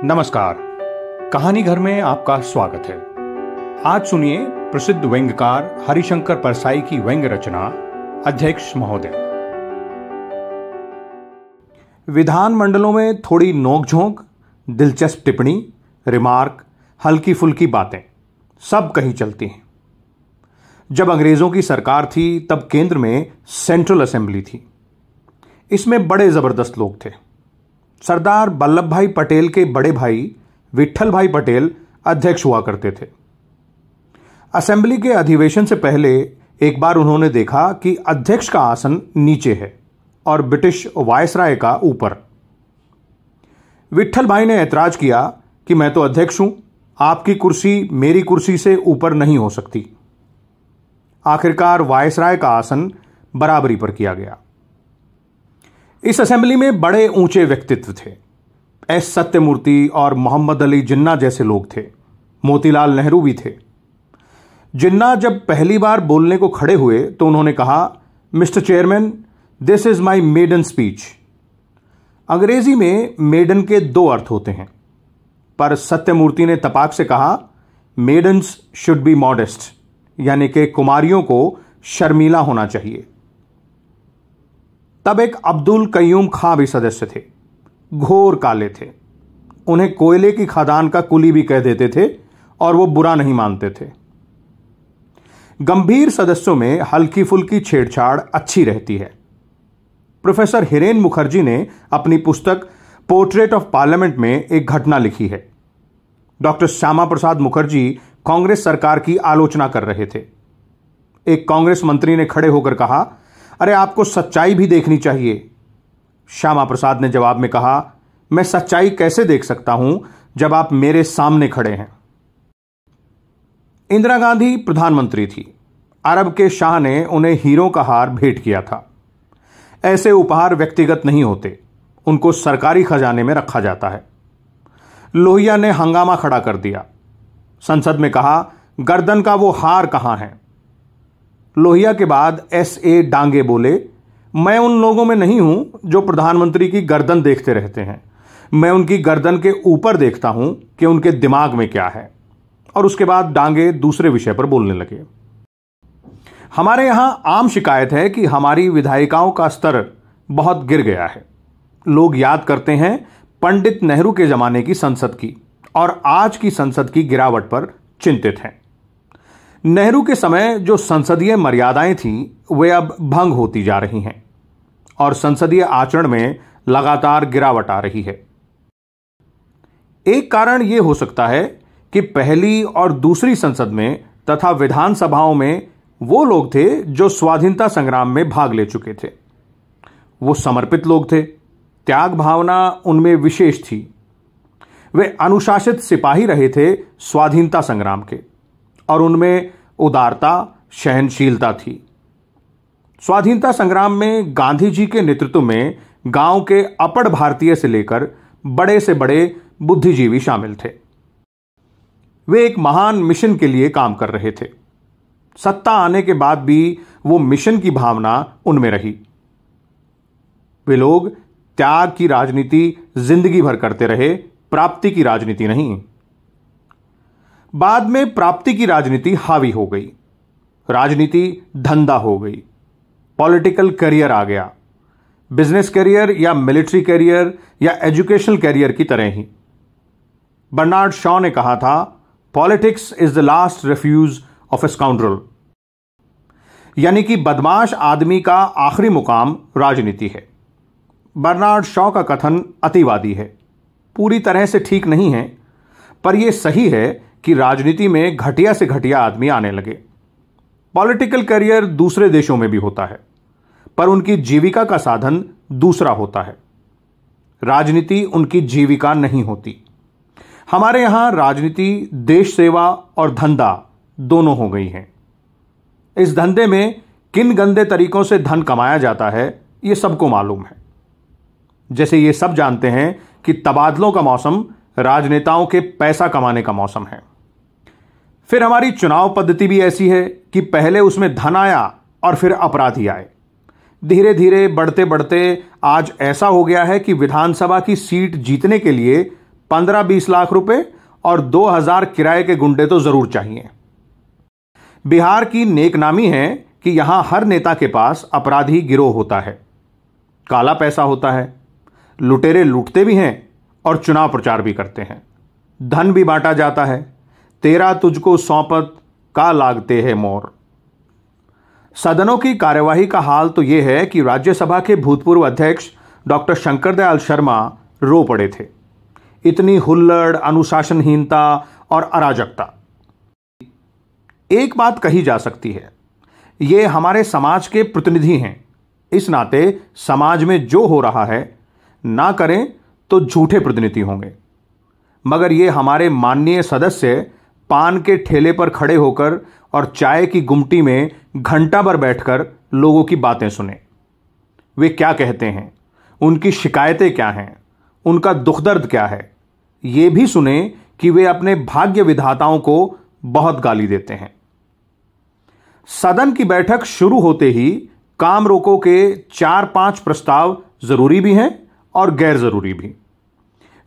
नमस्कार। कहानी घर में आपका स्वागत है। आज सुनिए प्रसिद्ध व्यंग्यकार हरिशंकर परसाई की व्यंग्य रचना अध्यक्ष महोदय। विधानमंडलों में थोड़ी नोकझोंक, दिलचस्प टिप्पणी, रिमार्क, हल्की फुल्की बातें सब कहीं चलती हैं। जब अंग्रेजों की सरकार थी तब केंद्र में सेंट्रल असेंबली थी। इसमें बड़े जबरदस्त लोग थे। सरदार वल्लभ भाई पटेल के बड़े भाई विट्ठल भाई पटेल अध्यक्ष हुआ करते थे। असेंबली के अधिवेशन से पहले एक बार उन्होंने देखा कि अध्यक्ष का आसन नीचे है और ब्रिटिश वायसराय का ऊपर। विट्ठल भाई ने ऐतराज किया कि मैं तो अध्यक्ष हूं, आपकी कुर्सी मेरी कुर्सी से ऊपर नहीं हो सकती। आखिरकार वायसराय का आसन बराबरी पर किया गया। इस असेंबली में बड़े ऊंचे व्यक्तित्व थे। एस सत्यमूर्ति और मोहम्मद अली जिन्ना जैसे लोग थे। मोतीलाल नेहरू भी थे। जिन्ना जब पहली बार बोलने को खड़े हुए तो उन्होंने कहा, mister chairman, this is my maiden speech. Angrezi में मेडन के दो अर्थ होते हैं, पर सत्यमूर्ति ने तपाक से कहा, मेडन्स शुड बी मॉडेस्ट, यानी कि कुमारियों को शर्मीला होना चाहिए। तब एक अब्दुल कय्यूम खां भी सदस्य थे। घोर काले थे। उन्हें कोयले की खदान का कुली भी कह देते थे और वो बुरा नहीं मानते थे। गंभीर सदस्यों में हल्की फुल्की छेड़छाड़ अच्छी रहती है। प्रोफेसर हिरेन मुखर्जी ने अपनी पुस्तक पोर्ट्रेट ऑफ पार्लियामेंट में एक घटना लिखी है। डॉक्टर श्यामा प्रसाद मुखर्जी कांग्रेस सरकार की आलोचना कर रहे थे। एक कांग्रेस मंत्री ने खड़े होकर कहा, अरे आपको सच्चाई भी देखनी चाहिए। श्यामा प्रसाद ने जवाब में कहा, मैं सच्चाई कैसे देख सकता हूं जब आप मेरे सामने खड़े हैं। इंदिरा गांधी प्रधानमंत्री थी। अरब के शाह ने उन्हें हीरों का हार भेंट किया था। ऐसे उपहार व्यक्तिगत नहीं होते, उनको सरकारी खजाने में रखा जाता है। लोहिया ने हंगामा खड़ा कर दिया। संसद में कहा, गर्दन का वो हार कहां है। लोहिया के बाद S.A. डांगे बोले, मैं उन लोगों में नहीं हूं जो प्रधानमंत्री की गर्दन देखते रहते हैं। मैं उनकी गर्दन के ऊपर देखता हूं कि उनके दिमाग में क्या है। और उसके बाद डांगे दूसरे विषय पर बोलने लगे। हमारे यहां आम शिकायत है कि हमारी विधायिकाओं का स्तर बहुत गिर गया है। लोग याद करते हैं पंडित नेहरू के जमाने की संसद की और आज की संसद की गिरावट पर चिंतित हैं। नेहरू के समय जो संसदीय मर्यादाएं थीं वे अब भंग होती जा रही हैं और संसदीय आचरण में लगातार गिरावट आ रही है। एक कारण यह हो सकता है कि पहली और दूसरी संसद में तथा विधानसभाओं में वो लोग थे जो स्वाधीनता संग्राम में भाग ले चुके थे। वो समर्पित लोग थे। त्याग भावना उनमें विशेष थी। वे अनुशासित सिपाही रहे थे स्वाधीनता संग्राम के और उनमें उदारता, सहनशीलता थी। स्वाधीनता संग्राम में गांधी जी के नेतृत्व में गांव के अपढ़ भारतीय से लेकर बड़े से बड़े बुद्धिजीवी शामिल थे। वे एक महान मिशन के लिए काम कर रहे थे। सत्ता आने के बाद भी वो मिशन की भावना उनमें रही। वे लोग त्याग की राजनीति जिंदगी भर करते रहे, प्राप्ति की राजनीति नहीं। बाद में प्राप्ति की राजनीति हावी हो गई। राजनीति धंधा हो गई। पॉलिटिकल करियर आ गया। बिजनेस करियर या मिलिट्री करियर या एजुकेशनल करियर की तरह ही। बर्नार्ड शॉ ने कहा था, politics is the last refuge of A scoundrel, यानी कि बदमाश आदमी का आखिरी मुकाम राजनीति है। बर्नार्ड शॉ का कथन अतिवादी है, पूरी तरह से ठीक नहीं है, पर यह सही है कि राजनीति में घटिया से घटिया आदमी आने लगे। पॉलिटिकल करियर दूसरे देशों में भी होता है, पर उनकी जीविका का साधन दूसरा होता है। राजनीति उनकी जीविका नहीं होती। हमारे यहां राजनीति देश सेवा और धंधा दोनों हो गई हैं। इस धंधे में किन गंदे तरीकों से धन कमाया जाता है यह सबको मालूम है। जैसे ये सब जानते हैं कि तबादलों का मौसम राजनेताओं के पैसा कमाने का मौसम है। फिर हमारी चुनाव पद्धति भी ऐसी है कि पहले उसमें धन आया और फिर अपराधी आए। धीरे धीरे बढ़ते बढ़ते आज ऐसा हो गया है कि विधानसभा की सीट जीतने के लिए 15-20 लाख रुपए और 2000 किराए के गुंडे तो जरूर चाहिए। बिहार की नेकनामी है कि यहां हर नेता के पास अपराधी गिरोह होता है, काला पैसा होता है, लुटेरे लूटते भी हैं और चुनाव प्रचार भी करते हैं, धन भी बांटा जाता है। तेरा तुझको सौंपत का लागते हैं मोर। सदनों की कार्यवाही का हाल तो यह है कि राज्यसभा के भूतपूर्व अध्यक्ष डॉक्टर शंकर दयाल शर्मा रो पड़े थे। इतनी हुल्लड़, अनुशासनहीनता और अराजकता। एक बात कही जा सकती है, ये हमारे समाज के प्रतिनिधि हैं, इस नाते समाज में जो हो रहा है ना करें तो झूठे प्रतिनिधि होंगे। मगर ये हमारे माननीय सदस्य पान के ठेले पर खड़े होकर और चाय की गुमटी में घंटा भर बैठकर लोगों की बातें सुने। वे क्या कहते हैं, उनकी शिकायतें क्या हैं, उनका दुख दर्द क्या है, ये भी सुने कि वे अपने भाग्य विधाताओं को बहुत गाली देते हैं। सदन की बैठक शुरू होते ही काम रोको के 4-5 प्रस्ताव जरूरी भी हैं और गैर जरूरी भी।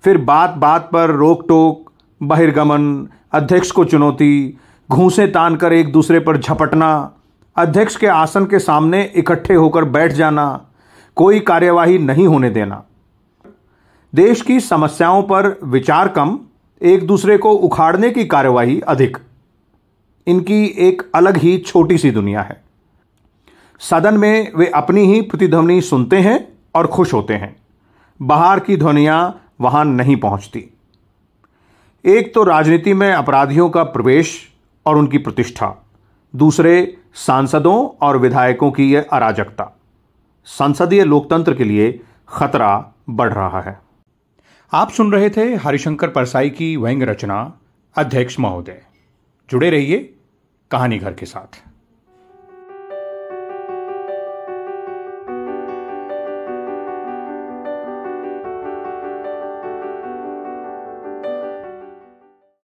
फिर बात बात पर रोक टोक, बहिर्गमन, अध्यक्ष को चुनौती, घूंसे तान कर एक दूसरे पर झपटना, अध्यक्ष के आसन के सामने इकट्ठे होकर बैठ जाना, कोई कार्यवाही नहीं होने देना। देश की समस्याओं पर विचार कम, एक दूसरे को उखाड़ने की कार्यवाही अधिक। इनकी एक अलग ही छोटी सी दुनिया है। सदन में वे अपनी ही प्रतिध्वनि सुनते हैं और खुश होते हैं। बाहर की ध्वनियां वहां नहीं पहुंचती। एक तो राजनीति में अपराधियों का प्रवेश और उनकी प्रतिष्ठा, दूसरे सांसदों और विधायकों की यह अराजकता। संसदीय लोकतंत्र के लिए खतरा बढ़ रहा है। आप सुन रहे थे हरिशंकर परसाई की व्यंग्य रचना अध्यक्ष महोदय। जुड़े रहिए कहानी घर के साथ।